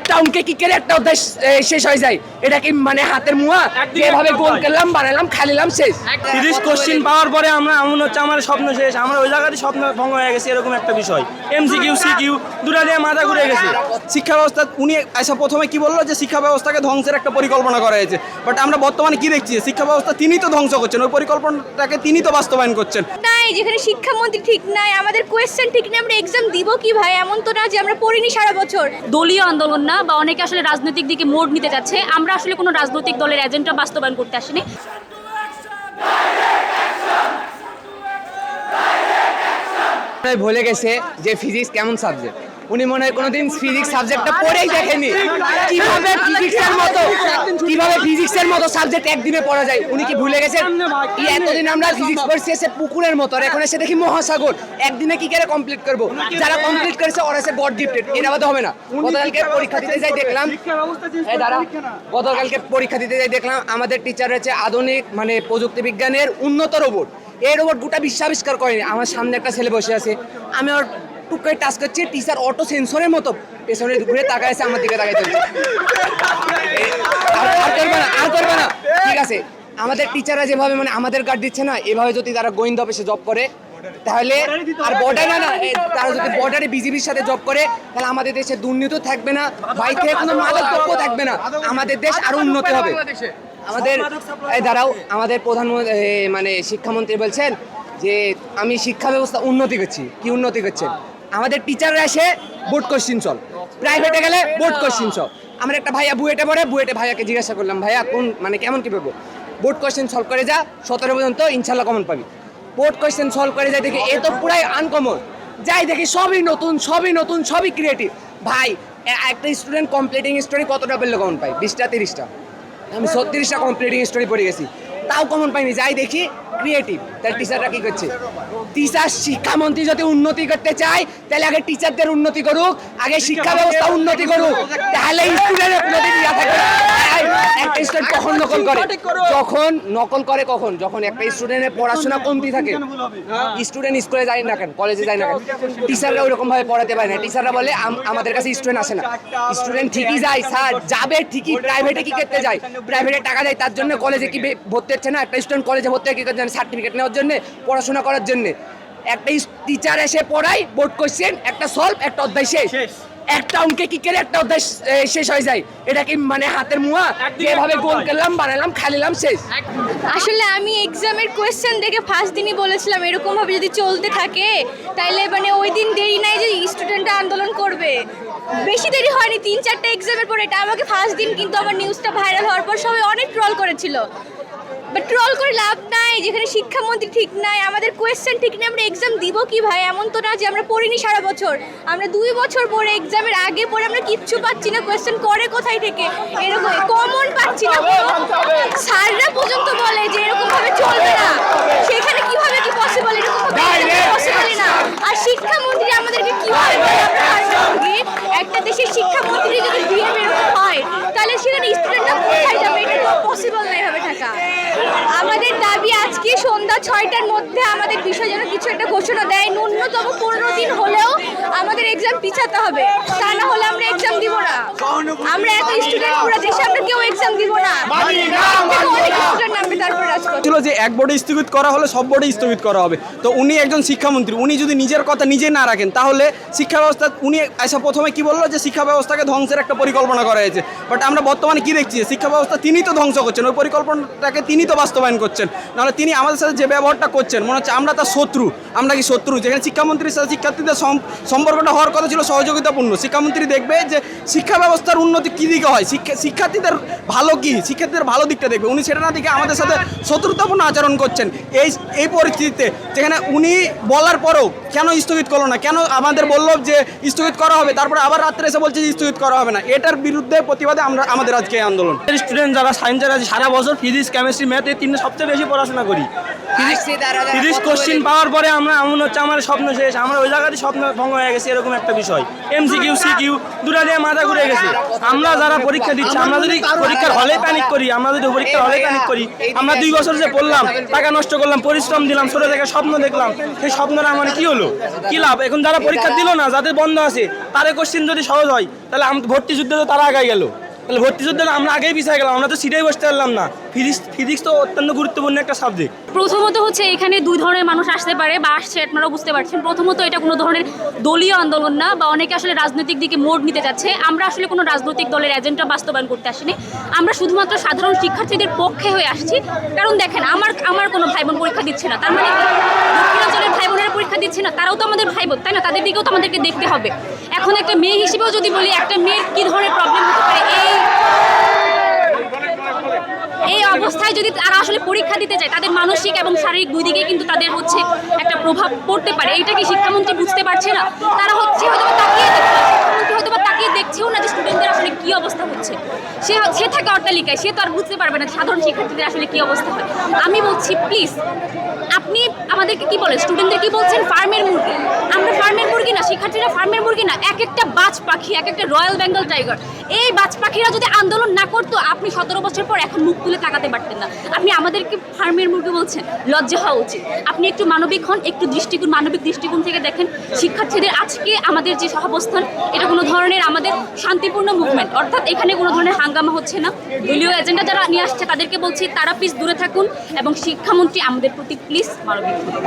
একটা অঙ্কে কি করে একটা অধ্যায় শেষ হয়ে যায়, এটা কি মানে হাতের মুয়া যেভাবে গোল করলাম বানালাম খালিলাম শেষ। 30 কোশ্চেন পাওয়ার পরে আমরা এমন হচ্ছে আমার স্বপ্ন শেষ, আমার ওই জায়গাতে স্বপ্ন ভঙ্গ হয়ে গেছে, এরকম একটা বিষয়। এমসিকিউ সিকিউ দুটা দিয়ে মাথা ঘুরে গেছে। শিক্ষা ব্যবস্থা উনি এসে প্রথমে কি বললো যে শিক্ষা ব্যবস্থাকে ধ্বংসের একটা পরিকল্পনা করা হয়েছে, বাট আমরা বর্তমানে কি দেখছি শিক্ষা ব্যবস্থা তিনি তো ধ্বংস করছেন, ওই পরিকল্পনাটাকে তিনি তো বাস্তবায়ন করছেন। নাই, যেখানে শিক্ষামন্ত্রী ঠিক নাই, আমাদের কোয়েশ্চেন ঠিক নেই, আমরা এক্সাম দিব কি ভাই? এমন তো না যে আমরা পড়িনি সারা বছর। দলীয় আন্দোলন না, বা অনেকে আসলে রাজনৈতিক দিকে মোড় নিতে যাচ্ছে, আমরা আসলে কোনো রাজনৈতিক দলের এজেন্ডা বাস্তবায়ন করতে আসিনি। ভুলে গেছে যে ফিজিক্স কেমন সাবজেক্ট, উনি মনে হয় কোনোদিন ফিজিক্স সাবজেক্টটা পড়েই দেখেনি। কিভাবে ফিজিক্সের মতো সাবজেক্ট একদিনে পড়া যায়, উনি কি ভুলে গেছেন? এতদিন আমরা ফিজিক্স পড়ছি এসে পুকুরের মতো, আর এখন এসে দেখি মহাসাগর। একদিনে কি করে কমপ্লিট করবো? যারা কমপ্লিট করেছে ওরা এসে গড গিফটেড, এর আবার হবে না। গতকালকে পরীক্ষা দিতে যাই দেখলাম, আমাদের টিচার রয়েছে আধুনিক মানে প্রযুক্তি বিজ্ঞানের উন্নত রোবট। এই রোবট গোটা বিশ্ব আবিষ্কার করেনি। আমার সামনে একটা ছেলে বসে আছে, আমি ওর টুক করে টাচ করছি, টিচার অটো সেন্সরের মতো পেছনে ঘুরে তাকায় আছে, আমার দিকে তাকাই চলছে। আর করবে না, ঠিক আছে। আমাদের টিচাররা যেভাবে মানে আমাদের গার্ড দিচ্ছে না, এভাবে যদি তারা গোয়েন্দা অফিসে জব করে তাহলে, আর বর্ডারে না, তারা যদি বর্ডারে বিজিবির সাথে জব করে তাহলে আমাদের দেশে দুর্নীতি থাকবে না, বাইরে থেকে কোনো মাদক দ্রব্য থাকবে না, আমাদের দেশ আরো উন্নতি হবে। আমাদের দাঁড়াও, আমাদের প্রধানমন্ত্রী মানে শিক্ষামন্ত্রী বলছেন যে আমি শিক্ষা ব্যবস্থা উন্নতি করছি। কি উন্নতি করছেন? আমাদের টিচাররা এসে বোর্ড কোশ্চিন সলভ, প্রাইভেটে গেলে বোর্ড কোশ্চিন সলভ। আমার একটা ভাইয়া বুয়েটে পড়ে, বুয়েটে ভাইয়াকে জিজ্ঞাসা করলাম, ভাইয়া কোন মানে কেমন কী পাবো? বোর্ড কোশ্চেন সলভ করে যা 17 পর্যন্ত ইনশাল্লাহ কমন পাবি। বোর্ড কোশ্চেন সলভ করে যাই দেখি এ তো পুরাই আনকমন, যাই দেখি সবই নতুন সবই ক্রিয়েটিভ। ভাই একটা স্টুডেন্ট কমপ্লিটিং স্টোরি কতটা পেলে কমন পাই? 20টা 30টা, আমি 36টা কমপ্লিটিং স্টোরি পড়ে গেছি, তাও কমন পাইনি। যাই দেখি ক্রিয়েটিভ। তাহলে টিচাররা কি করছে? টিচার শিক্ষামন্ত্রী যদি উন্নতি করতে চায় তাহলে আগে টিচারদের উন্নতি করুক, আগে শিক্ষা ব্যবস্থা উন্নতি করুক, তাহলে স্টুডেন্টের উন্নতি ইয়া থাকবে। একটা স্টুডেন্ট কখন নকল করে? যখন একটা স্টুডেন্টের পড়াশোনা কমতি থাকে। স্টুডেন্ট স্কুলে যায় না কেন, কলেজে যায় না কেন? টিচাররা ওইরকম ভাবে পড়াতে পারে না। টিচাররা বলে আমাদের কাছে স্টুডেন্ট আসে না। স্টুডেন্ট ঠিকই যায় স্যার, যাবে ঠিকই, প্রাইভেটে কি করতে যায়? প্রাইভেটে টাকা দেয়, তার জন্য কলেজে কি ভর্তি হচ্ছে না? একটা স্টুডেন্ট কলেজে ভর্তি হয় কি করতে? সার্টিফিকেট নেওয়ার জন্য, পড়াশোনা করার জন্য। একটা টিচার এসে পড়ায় বোর্ড কোশ্চেন, একটা সলভ, একটা অধ্যায় শেষ। একটা অঙ্কে কি করে একটা অধ্যায় শেষ হয়ে যায়, এটা কি মানে হাতের মুয়া যেভাবে গোল করলাম বানালাম খালিলাম শেষ। আসলে আমি এক্সামের কোয়েশ্চেন দেখে ফার্স্ট দিনই বলেছিলাম এরকম ভাবে যদি চলতে থাকে তাইলে মানে ওই দিন দেরি নাই যে স্টুডেন্টরা আন্দোলন করবে। বেশি দেরি হয়নি, 3-4টা এক্সামের পর এটা আমাকে ফার্স্ট দিন, কিন্তু আমার নিউজটা ভাইরাল হওয়ার পর সবাই অনেক ট্রল করেছিল। বাট ট্রল করে লাভ নাই, যেখানে শিক্ষামন্ত্রী ঠিক নাই, আমাদের কোয়েশ্চেন ঠিক নেই, আমরা এক্সাম দিব কি ভাই? এমন তো না যে আমরা পড়িনি সারা বছর, আমরা 2 বছর পরে এক্সামের আগে পরে আমরা কিচ্ছু পাচ্ছি না। কোয়েশ্চেন করে কোথায় থেকে? এরকম কমন পাচ্ছি না। স্যাররা পর্যন্ত বলে যে এরকম ভাবে চলবে না, সেখানে কিভাবে কি পসিবল? এরকম ভাবে পসিবলই না। আর শিক্ষামন্ত্রী আমাদেরকে কিভাবে বলে আমরা হারবি? একটা দেশের শিক্ষামন্ত্রী যদি বিহেভ এরকম হয় তাহলে সেখানে স্টুডেন্টরা কোথায় যাবে? এটা তো পসিবল নাই হবে থাকা। আমাদের দাবি আজকে সন্ধ্যা 6টার মধ্যে আমাদের বিষয় যেন কিছু একটা ঘোষণা দেয়, ন্যূনতম 15 দিন হলেও আমাদের এক্সাম পিছাতে হবে, তা না হলে আমরা এক্সাম দিব না। আমরা এত স্টুডেন্ট পুরো দেশে আমরা কেউ এক্সাম দিব না। ছিল যে এক বোর্ডে স্থগিত করা হলে সব বোর্ডে স্থগিত করা হবে। তো উনি একজন শিক্ষামন্ত্রী, উনি যদি নিজের কথা নিজে না রাখেন তাহলে শিক্ষা ব্যবস্থা উনি এসে প্রথমে কি বললো যে শিক্ষা ব্যবস্থাকে ধ্বংসের একটা পরিকল্পনা করা হয়েছে, বাট আমরা বর্তমানে কি দেখছি শিক্ষা ব্যবস্থা তিনি তো ধ্বংস করছেন, ওই পরিকল্পনাটাকে তিনি তো বাস্তবায়ন করছেন। নাহলে তিনি আমাদের সাথে যে ব্যবহারটা করছেন মনে হচ্ছে আমরা তার শত্রু। আমরা কি শত্রু? যেখানে শিক্ষামন্ত্রীর সাথে শিক্ষার্থীদের সম্পর্কটা হওয়ার কথা ছিল সহযোগিতাপূর্ণ। শিক্ষামন্ত্রী দেখবে যে শিক্ষা ব্যবস্থার উন্নতি কী দিকে হয়, শিক্ষার্থীদের ভালো কি, শিক্ষার্থীদের ভালো দিকটা দেখবে। উনি সেটা না দেখে আমাদের সাথে শত্রুতাপূর্ণ আচরণ করছেন। এই পরিস্থিতিতে যেখানে উনি বলার পরও কেন স্থগিত করলো না, কেন আমাদের বললো যে স্থগিত করা হবে, তারপরে আবার রাত্রে এসে বলছে যে স্থগিত করা হবে না, এটার বিরুদ্ধে প্রতিবাদে আমাদের আজকে আন্দোলন। স্টুডেন্ট যারা সায়েন্সের আছে সারা বছর ফিজিক্স কেমিস্ট্রি ম্যাথ এই 3টে সবচেয়ে বেশি পড়াশোনা করি, তিরিশ কোশ্চিন পাওয়ার পরে আমরা এমন হচ্ছে আমার স্বপ্ন শেষ, আমার ওই জায়গাতে স্বপ্ন ভঙ্গ হয়ে গেছে এরকম একটা বিষয়। MCQ CQ দুটা দিয়ে মাথা ঘুরে গেছে। আমরা যারা পরীক্ষা দিচ্ছি, আমরা যদি পরীক্ষার হলে প্যানিক করি, আমরা 2 বছর যে পড়লাম, টাকা নষ্ট করলাম, পরিশ্রম দিলাম, ছোট থেকে স্বপ্ন দেখলাম, সেই স্বপ্নটা আমার কি হলো, কি লাভ? এখন যারা পরীক্ষা দিল না, যাদের বন্ধ আছে, তাদের কোশ্চিন যদি সহজ হয়, তাহলে ভর্তি যুদ্ধে তো তারা আগাই গেল, তাহলে ভর্তি যুদ্ধে আমরা আগেই পিছিয়ে গেলাম, আমরা তো সিটেই বসতে পারলাম না। ফিজিক্স তো অত্যন্ত গুরুত্বপূর্ণ একটা সাবজেক্ট। প্রথমত হচ্ছে এখানে 2 ধরনের মানুষ আসতে পারে বা আসছে, আপনারা বুঝতে পারছেন। প্রথমত এটা কোনো ধরনের দলীয় আন্দোলন না, বা অনেকে আসলে রাজনৈতিক দিকে মোড় নিতে যাচ্ছে। আমরা আসলে কোনো রাজনৈতিক দলের এজেন্ডা বাস্তবায়ন করতে আসিনি। আমরা শুধুমাত্র সাধারণ শিক্ষার্থীদের পক্ষে হয়ে আসছি। কারণ দেখেন, আমার কোনো ভাই বোন পরীক্ষা দিচ্ছে না, তার মানে দক্ষিণাঞ্চলের ভাই বোনেরা পরীক্ষা দিচ্ছে না, তারাও তো আমাদের ভাই বোন, তাই না? তাদের দিকেও তো আমাদেরকে দেখতে হবে। এখন একটা মেয়ে হিসেবেও যদি বলি, একটা মেয়ের কী ধরনের প্রবলেম হতে পারে এই অবস্থায়, যদি তারা আসলে পরীক্ষা দিতে চায়, তাদের মানসিক এবং শারীরিক দুই দিকে কিন্তু তাদের হচ্ছে একটা প্রভাব পড়তে পারে। এইটা কি শিক্ষামন্ত্রী বুঝতে পারছে না? তারা হচ্ছে হয়তো তাকিয়ে দেখছেও না যে স্টুডেন্টদের আসলে কি অবস্থা হচ্ছে। সে থাকে অট্টালিকায়, সে তো আর বুঝতে পারবে না সাধারণ শিক্ষার্থীদের আসলে কি অবস্থা হয়। আমি বলছি, প্লিজ আপনি আমাদেরকে কি বলেন, স্টুডেন্টদের কি বলছেন? ফার্মের মুরগি। আমরা ফার্মের মুরগি না, শিক্ষার্থীরা ফার্মের মুরগি না, এক একটা বাজ পাখি, এক একটা রয়্যাল বেঙ্গল টাইগার। এই বাজ পাখিরা যদি আন্দোলন না করতো, আপনি 17 বছর পর এখন মুখ তুলে তাকাতে পারতেন না। আপনি আমাদেরকে ফার্মের মুরগি বলছেন, লজ্জা হওয়া উচিত। আপনি একটু মানবিক হন, একটু মানবিক দৃষ্টিকোণ থেকে দেখেন শিক্ষার্থীদের আজকে আমাদের যে সহাবস্থান, এটা কোনো ধরনের আমাদের শান্তিপূর্ণ মুভমেন্ট, অর্থাৎ এখানে কোনো ধরনের হাঙ্গামা হচ্ছে না। দলীয় এজেন্ডা যারা নিয়ে আসছে তাদেরকে বলছি, তারা প্লিজ দূরে থাকুন এবং শিক্ষামন্ত্রী আমাদের প্রতি প্লিজ মানবিক হন।